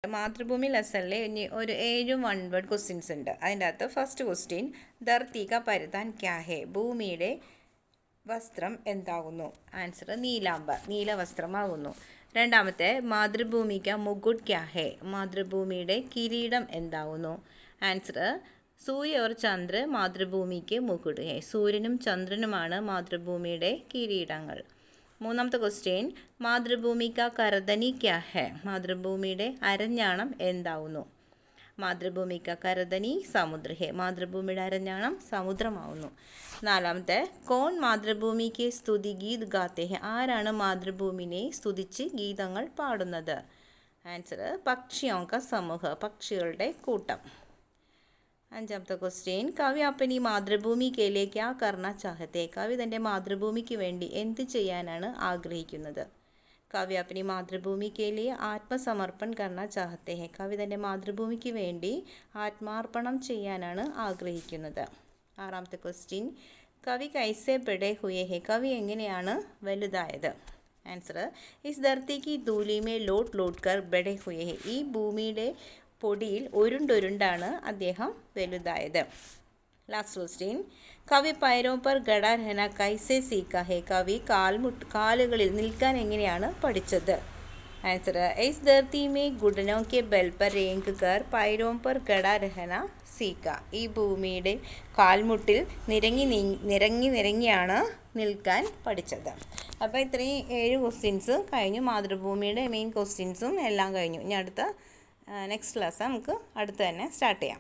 മാതൃഭൂമി ലെസണിലെ ഇനി ഒരു 7 one word questions ഉണ്ട്. അതിൻ്റെ അകത്ത് ഫസ്റ്റ് ക്വസ്റ്റ്യൻ, ധർത്തി കാ പരിധാൻ ക്യാ ഹേ? ഭൂമിയുടെ വസ്ത്രം എന്താകുന്നു? ആൻസർ നീലാംബർ, നീല വസ്ത്രമാകുന്നു. രണ്ടാമത്തെ, മാതൃഭൂമി കാ മുകുട്ട് ക്യാ ഹേ? മാതൃഭൂമിയുടെ കിരീടം എന്താകുന്നു? ആൻസർ സൂര്യ ഓർ ചന്ദ്ര മാതൃഭൂമിക്ക് മുകുട്ട് ഹേ. സൂര്യനും ചന്ദ്രനുമാണ് മാതൃഭൂമിയുടെ കിരീടങ്ങൾ. മൂന്നാമത്തെ ക്വസ്റ്റ്യൻ, മാതൃഭൂമി കാ കരദനി ക്യാ ഹേ? മാതൃഭൂമിയുടെ അരഞ്ഞാണം എന്താവുന്നു? മാതൃഭൂമി കാ കരദനി സമുദ്ര ഹേ. മാതൃഭൂമിയുടെ അരഞ്ഞാണം സമുദ്രമാവുന്നു. നാലാമത്തെ, കോൺ മാതൃഭൂമിക്ക് സ്തുതി ഗീത് ഗാത്തെ ഹേ? ആരാണ് മാതൃഭൂമിനെ സ്തുതിച്ച് ഗീതങ്ങൾ പാടുന്നത്? ആൻസർ പക്ഷിയോं का സമൂഹ, പക്ഷികളുടെ കൂട്ടം. അഞ്ചാമത്തെ ക്വസ്റ്റ്യൻ, കവി അപ്പനി മാതൃഭൂമി കേലിയെ ക്യാ കർണ ചാഹത്തെ? കവി തൻ്റെ മാതൃഭൂമിക്ക് വേണ്ടി എന്ത് ചെയ്യാനാണ് ആഗ്രഹിക്കുന്നത്? കവി അപ്പനി മാതൃഭൂമി കേലിയെ ആത്മസമർപ്പൺ കർണ ചാഹത്തെ ഹെ. കവി തൻ്റെ മാതൃഭൂമിക്ക് വേണ്ടി ആത്മാർപ്പണം ചെയ്യാനാണ് ആഗ്രഹിക്കുന്നത്. ആറാമത്തെ ക്വസ്റ്റ്യൻ, കവി കൈസെ ബഡേ ഹുയേ ഹെ? കവി എങ്ങനെയാണ് വലുതായത്? Answer is Dharti Ki ധൂലി may ലോട്ട് ലോട്ട് കർ ബഡേ ഹുയേ ഹെ. ഈ ഭൂമിയുടെ പൊടിയിൽ ഉരുണ്ടുരുണ്ടാണ് അദ്ദേഹം വലുതായത്. ലാസ്റ്റ് ക്വസ്റ്റ്യൻ, കവി പൈരോ പർ ഗഡാ രഹന കൈസെ സീക്കാ ഹെ? കവി കാലുകളിൽ നിൽക്കാൻ എങ്ങനെയാണ് പഠിച്ചത്? Answer is Dharti may ഗുഡനോ K ബൽ പർ രേങ്ക് കർ പൈരോ പർ ഗഡാ രഹന സീക്ക. ഈ ഭൂമിയുടെ കാൽമുട്ടിൽ നിരങ്ങിയാണ് നിൽക്കാൻ പഠിച്ചത്. അപ്പോൾ ഇത്രയും 7 ക്വസ്റ്റ്യൻസ് കഴിഞ്ഞു. മാതൃഭൂമിയുടെ മെയിൻ ക്വസ്റ്റ്യൻസും എല്ലാം കഴിഞ്ഞു. ഇനി അടുത്ത നെക്സ്റ്റ് ക്ലാസ് നമുക്ക് അടുത്ത് തന്നെ സ്റ്റാർട്ട് ചെയ്യാം.